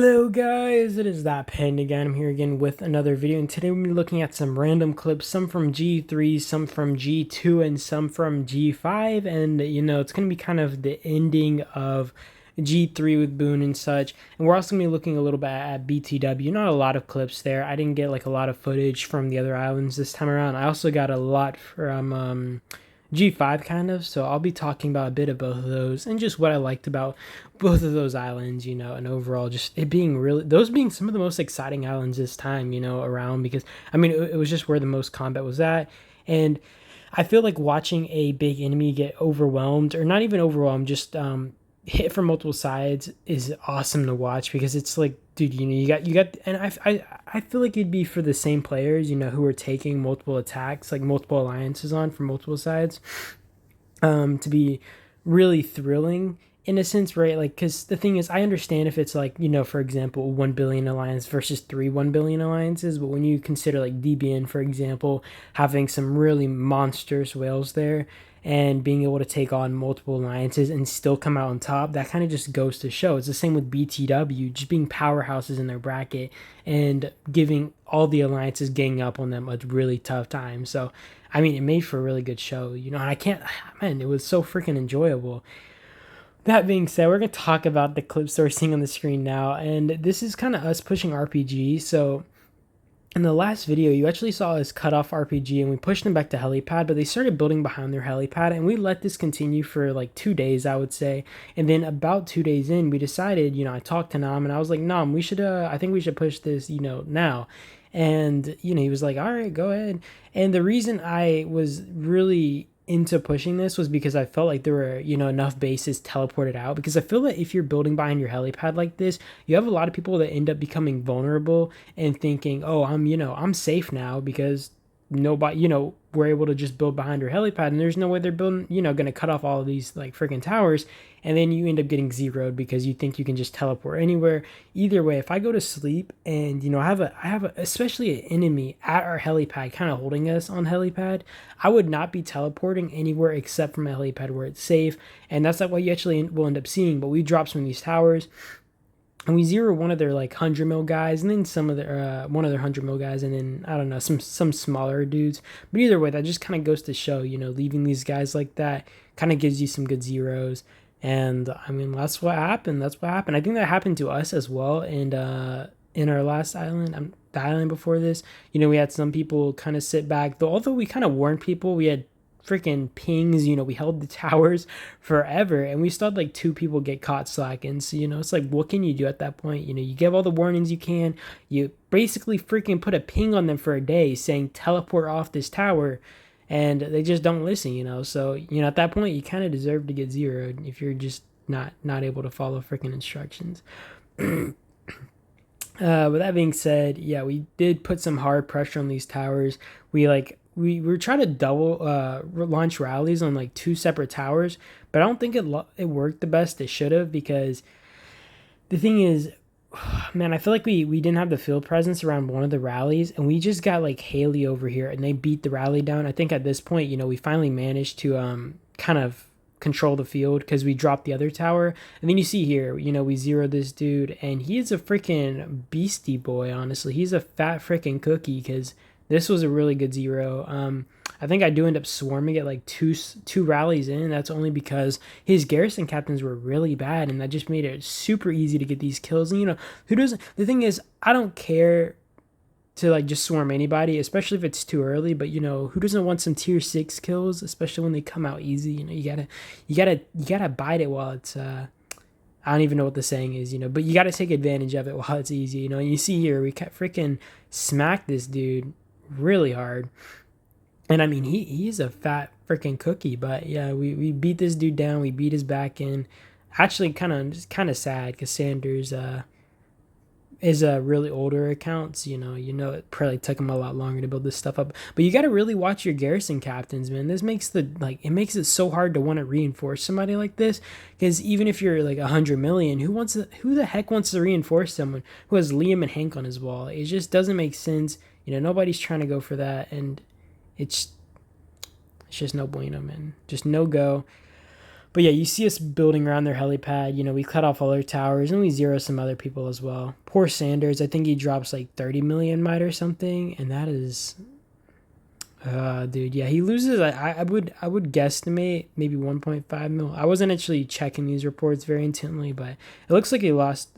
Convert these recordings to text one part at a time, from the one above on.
Hello guys, it is that pen again. I'm here again with another video, and today we'll be looking at some random clips, some from G3, some from G2, and some from G5. And it's gonna be kind of the ending of G3 with Boone and such. And we're also gonna be looking a little bit at BTW. Not a lot of clips there. I didn't get like a lot of footage from the other islands this time around. I also got a lot from G5 kind of, so I'll be talking about a bit of both of those and just what I liked about both of those islands, and overall just it being really, those being some of the most exciting islands this time, around, because I mean it was just where the most combat was at. And I feel like watching a big enemy get overwhelmed, or not even overwhelmed, just hit from multiple sides is awesome to watch, because it's like, dude, you got, and I feel like it'd be for the same players, who are taking multiple attacks, like multiple alliances on from multiple sides, to be really thrilling in a sense, right? Like, because the thing is, I understand if it's like, for example, 1 billion alliance versus 1 billion alliances, but when you consider like DBN, for example, having some really monstrous whales there and being able to take on multiple alliances and still come out on top, that kind of just goes to show. It's the same with BTW, just being powerhouses in their bracket and giving all the alliances ganging up on them a really tough time. So, I mean, it made for a really good show, and I can't, man, it was so freaking enjoyable. That being said, we're going to talk about the clips that we're seeing on the screen now, and this is kind of us pushing RPG. So in the last video, you actually saw us cut off RPG and we pushed them back to helipad, but they started building behind their helipad, and we let this continue for like 2 days, I would say. And then about 2 days in, we decided, I talked to Nam and I was like, Nam, I think we should push this, now. And, he was like, all right, go ahead. And the reason I was really into pushing this was because I felt like there were, enough bases teleported out, because I feel that if you're building behind your helipad like this, you have a lot of people that end up becoming vulnerable and thinking, oh, I'm safe now because nobody, we're able to just build behind your helipad, and there's no way they're building, going to cut off all of these like freaking towers, and then you end up getting zeroed because you think you can just teleport anywhere. Either way, if I go to sleep and I have especially an enemy at our helipad kind of holding us on helipad, I would not be teleporting anywhere except from a helipad where it's safe, and that's not what you actually will end up seeing. But we drop some of these towers, and we zero one of their like 100 mil guys, and then some of their one of their 100 mil guys, and then I don't know, some smaller dudes. But either way, that just kind of goes to show, leaving these guys like that kind of gives you some good zeros. And I mean, that's what happened. I think that happened to us as well. And in our last island, the island before this, we had some people kind of sit back. Though, although we kind of warned people, we had freaking pings, we held the towers forever, and we still had like 2 people get caught slacking. So, it's like, what can you do at that point? You give all the warnings you can. You basically freaking put a ping on them for a day saying teleport off this tower, and they just don't listen. So, at that point, you kind of deserve to get zeroed if you're just not able to follow freaking instructions. With that being said, yeah, we did put some hard pressure on these towers. We were trying to double launch rallies on like 2 separate towers, but I don't think it worked the best it should have, because the thing is, man, I feel like we didn't have the field presence around one of the rallies, and we just got like Haley over here and they beat the rally down. I think at this point, we finally managed to kind of control the field because we dropped the other tower. And then you see here, we zeroed this dude, and he is a freaking beastie boy, honestly. He's a fat freaking cookie, because this was a really good zero. I think I do end up swarming it like two rallies in. That's only because his garrison captains were really bad, and that just made it super easy to get these kills. And who doesn't? The thing is, I don't care to like just swarm anybody, especially if it's too early. But who doesn't want some tier 6 kills, especially when they come out easy? You gotta bite it while it's I don't even know what the saying is, but you gotta take advantage of it while it's easy, And you see here, we freaking smacked this dude really hard. And I mean, he's a fat freaking cookie, but yeah, we beat this dude down. We beat his back in. Actually, kind of sad, because Sanders is a really older account. So, it probably took him a lot longer to build this stuff up. But you got to really watch your garrison captains, man. This makes it makes it so hard to want to reinforce somebody like this, because even if you're like 100 million, who the heck wants to reinforce someone who has Liam and Hank on his wall? It just doesn't make sense. Nobody's trying to go for that, and it's just no bueno, man. Just no go. But yeah, you see us building around their helipad. You know, we cut off all their towers and we zero some other people as well. Poor Sanders. I think he drops like 30 million might or something. And that is, dude, yeah, he loses. I would guesstimate maybe 1.5 mil. I wasn't actually checking these reports very intently, but it looks like he lost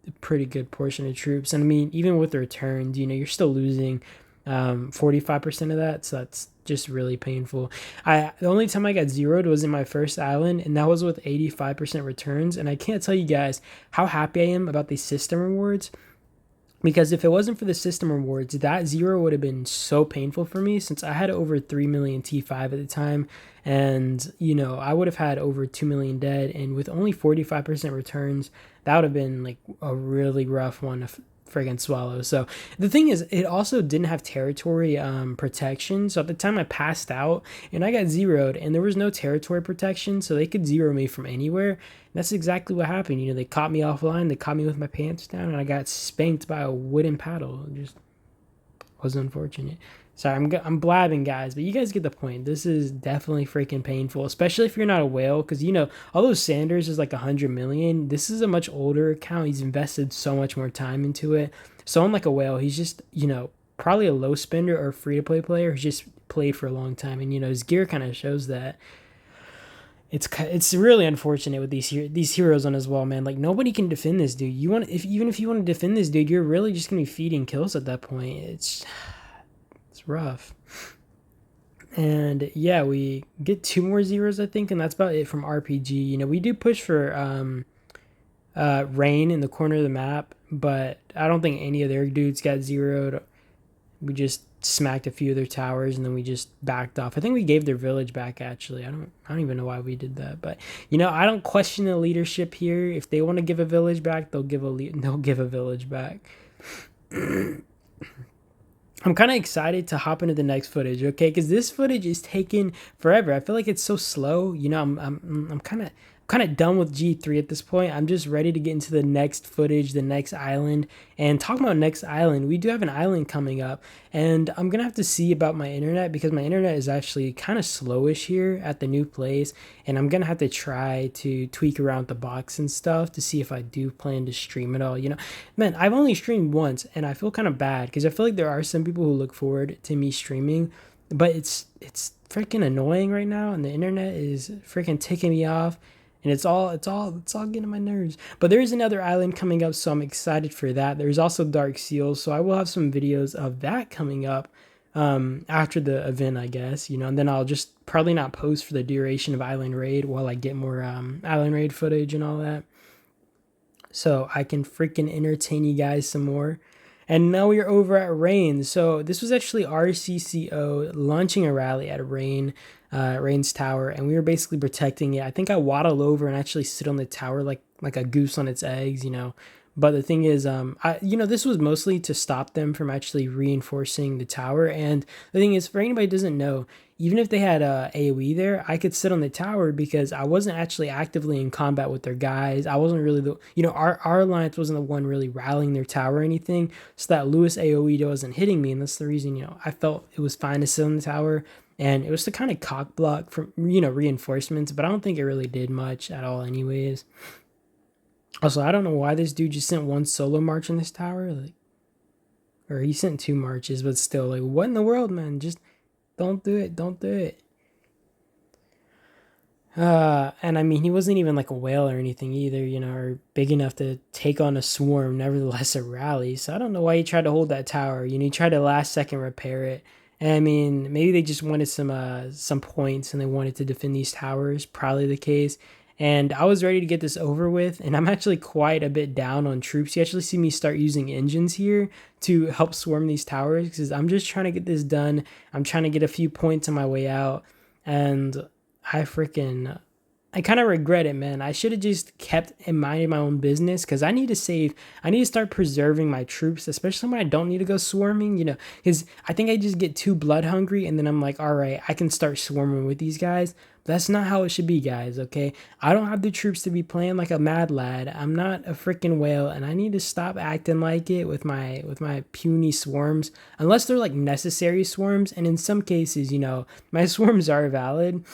a pretty good portion of troops. And I mean, even with the returns, you know, you're still losing 45% of that, so that's just really painful. The only time I got zeroed was in my first island, and that was with 85% returns. And I can't tell you guys how happy I am about these system rewards, because if it wasn't for the system rewards, that zero would have been so painful for me, since I had over 3 million T5 at the time. And you know, I would have had over 2 million dead, and with only 45% returns, that would have been like a really rough one to friggin' swallow. So the thing is, it also didn't have territory protection. So at the time I passed out and I got zeroed, and there was no territory protection, so they could zero me from anywhere. And that's exactly what happened. You know, they caught me offline, they caught me with my pants down, and I got spanked by a wooden paddle. It just was unfortunate. Sorry, I'm blabbing, guys, but you guys get the point. This is definitely freaking painful, especially if you're not a whale, because, you know, although Sanders is like 100 million, this is a much older account. He's invested so much more time into it. So unlike a whale, he's just, you know, probably a low spender or free-to-play player who's just played for a long time. And, you know, his gear kind of shows that. It's really unfortunate with these heroes on as well, man. Like, nobody can defend this dude. Even if you want to defend this dude, you're really just gonna be feeding kills at that point. It's rough. And yeah, we get 2 more zeros, I think, and that's about it from RPG. You know, we do push for rain in the corner of the map, but I don't think any of their dudes got zeroed. We just smacked a few of their towers, and then we just backed off. I think we gave their village back, actually. I don't even know why we did that, but you know, I don't question the leadership here. If they want to give a village back, they'll give a village back. I'm kind of excited to hop into the next footage, okay? Because this footage is taking forever. I feel like it's so slow. You know, I'm kind of done with G3 at this point. I'm just ready to get into the next footage, the next island. And talking about next island, we do have an island coming up, and I'm gonna have to see about my internet, because my internet is actually kind of slowish here at the new place, and I'm gonna have to try to tweak around the box and stuff to see if I do plan to stream at all. You know, man, I've only streamed once, and I feel kind of bad, because I feel like there are some people who look forward to me streaming, but it's freaking annoying right now, and the internet is freaking ticking me off. And it's all getting on my nerves. But there is another island coming up, so I'm excited for that. There's also Dark Seals, so I will have some videos of that coming up after the event, I guess. You know, and then I'll just probably not post for the duration of Island Raid while I get more Island Raid footage and all that, so I can freaking entertain you guys some more. And now we are over at Rain. So this was actually RCCO launching a rally at Rain's tower, and we were basically protecting it. I think I waddle over and actually sit on the tower like a goose on its eggs, you know. But the thing is, this was mostly to stop them from actually reinforcing the tower. And the thing is, for anybody who doesn't know, even if they had AoE there, I could sit on the tower because I wasn't actually actively in combat with their guys. I wasn't really our alliance wasn't the one really rallying their tower or anything. So that Lewis AoE wasn't hitting me, and that's the reason, you know, I felt it was fine to sit on the tower. And it was to kind of cock block from, you know, reinforcements, but I don't think it really did much at all anyways. Also, I don't know why this dude just sent one solo march in this tower, like, or he sent 2 marches, but still, like, what in the world, man? Just don't do it. And I mean, he wasn't even like a whale or anything either, you know, or big enough to take on a swarm, nevertheless a rally. So I don't know why he tried to hold that tower. You know, he tried to last second repair it. And I mean, maybe they just wanted some points and they wanted to defend these towers, probably the case. And I was ready to get this over with, and I'm actually quite a bit down on troops. You actually see me start using engines here to help swarm these towers, because I'm just trying to get this done. I'm trying to get a few points on my way out, and I kind of regret it, man. I should have just kept in mind my own business, because I need to save. I need to start preserving my troops, especially when I don't need to go swarming, you know, because I think I just get too blood hungry, and then I'm like, all right, I can start swarming with these guys. But that's not how it should be, guys, okay? I don't have the troops to be playing like a mad lad. I'm not a freaking whale, and I need to stop acting like it with my puny swarms, unless they're like necessary swarms, and in some cases, you know, my swarms are valid.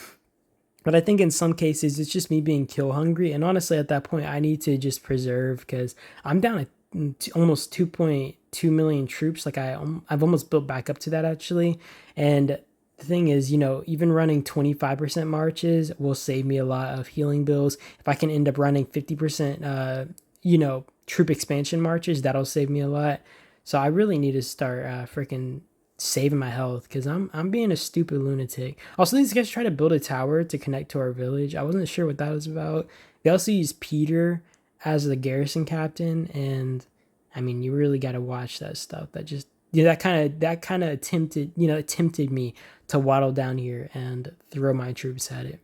But I think in some cases it's just me being kill hungry, and honestly, at that point, I need to just preserve because I'm down to almost 2.2 million troops. Like I've almost built back up to that actually, and the thing is, even running 25% marches will save me a lot of healing bills. If I can end up running 50%, troop expansion marches, that'll save me a lot. So I really need to start freaking saving my health because I'm being a stupid lunatic. Also, these guys try to build a tower to connect to our village. I wasn't sure what that was about. They also use Peter as the garrison captain, and I mean, you really got to watch that stuff. That just that kind of tempted me to waddle down here and throw my troops at it.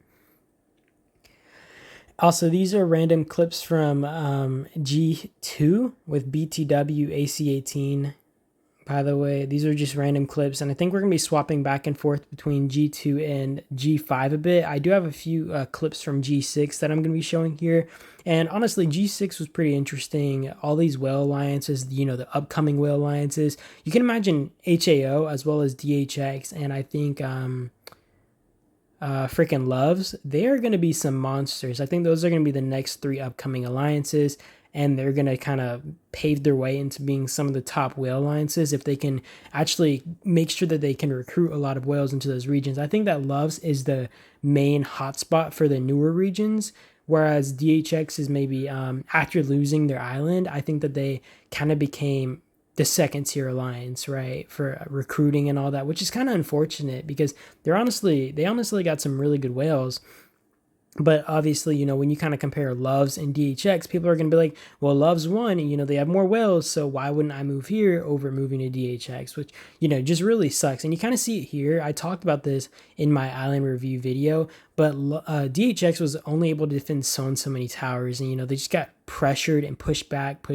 Also, these are random clips from G2 with BTW AC18. By the way, these are just random clips, and I think we're going to be swapping back and forth between G2 and G5 a bit. I do have a few clips from G6 that I'm going to be showing here, and honestly, G6 was pretty interesting. All these whale alliances, the upcoming whale alliances. You can imagine HAO as well as DHX, and I think freaking Loves, they are going to be some monsters. I think those are going to be the next 3 upcoming alliances, and they're going to kind of pave their way into being some of the top whale alliances if they can actually make sure that they can recruit a lot of whales into those regions. I think that Loves is the main hotspot for the newer regions, whereas DHX is maybe after losing their island, I think that they kind of became the second tier alliance, right, for recruiting and all that, which is kind of unfortunate because they honestly got some really good whales. But obviously, when you kind of compare Loves and DHX, people are going to be like, well, Loves won, and, they have more whales, so why wouldn't I move here over moving to DHX, which, just really sucks. And you kind of see it here. I talked about this in my island review video, but DHX was only able to defend so many towers, and, they just got pressured and pushed back,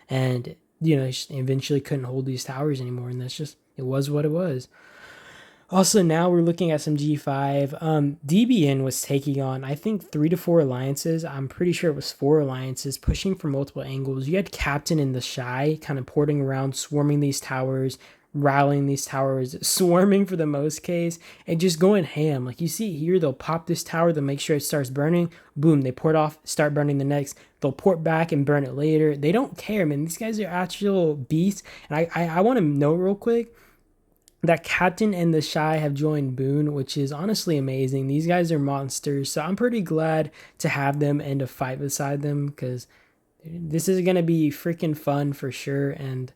and, just eventually couldn't hold these towers anymore, and it was what it was. Also, now we're looking at some G5. DBN was taking on, I think, 3 to 4 alliances. I'm pretty sure it was 4 alliances, pushing from multiple angles. You had Captain in the Shy kind of porting around, swarming these towers, rallying these towers, swarming for the most case, and just going ham. Like you see here, they'll pop this tower, they'll make sure it starts burning. Boom, they port off, start burning the next. They'll port back and burn it later. They don't care, man. These guys are actual beasts. And I want to note real quick that Captain and the Shy have joined Boone, which is honestly amazing. These guys are monsters, so I'm pretty glad to have them and to fight beside them because this is gonna be freaking fun for sure. And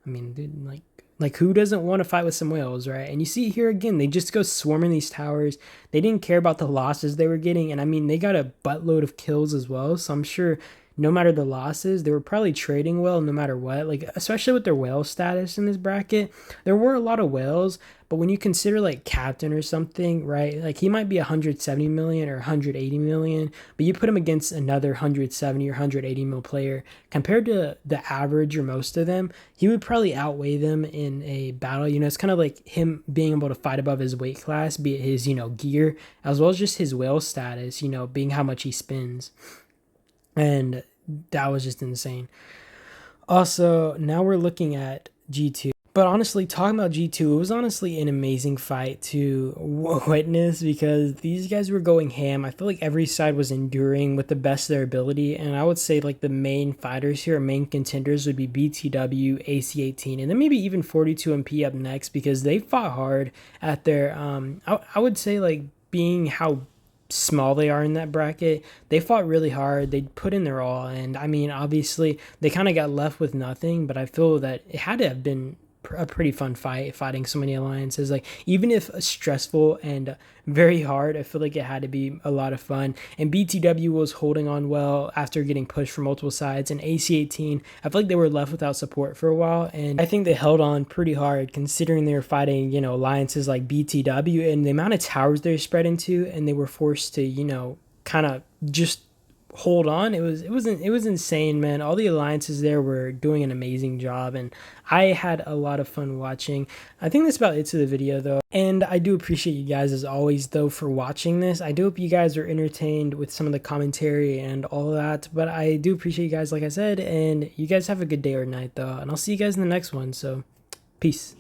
I mean, dude, like who doesn't want to fight with some whales, right? And you see here again, they just go swarming these towers. They didn't care about the losses they were getting, and I mean, they got a buttload of kills as well. So I'm sure no matter the losses, they were probably trading well no matter what. Like, especially with their whale status in this bracket, there were a lot of whales, but when you consider like Captain or something, right? Like he might be 170 million or 180 million, but you put him against another 170 or 180 mil player, compared to the average or most of them, he would probably outweigh them in a battle. It's kind of like him being able to fight above his weight class, be it his, gear, as well as just his whale status, being how much he spins. And that was just insane. Also, now we're looking at G2. But honestly, talking about G2, it was honestly an amazing fight to witness because these guys were going ham. I feel like every side was enduring with the best of their ability. And I would say like the main fighters here, main contenders would be BTW, AC18, and then maybe even 42MP up next because they fought hard at their, I would say like being how small they are in that bracket, they fought really hard. They put in their all, and I mean, obviously they kind of got left with nothing, but I feel that it had to have been a pretty fun fight, fighting so many alliances. Like, even if stressful and very hard, I feel like it had to be a lot of fun. And BTW was holding on well after getting pushed from multiple sides, and AC18, I feel like they were left without support for a while, and I think they held on pretty hard considering they were fighting, alliances like BTW and the amount of towers they were spread into, and they were forced to, kind of just hold on. It was insane, man. All the alliances there were doing an amazing job, and I had a lot of fun watching. I think that's about it to the video though, and I do appreciate you guys as always though for watching this. I do hope you guys are entertained with some of the commentary and all of that, but I do appreciate you guys, like I said, and you guys have a good day or night though, and I'll see you guys in the next one. So peace.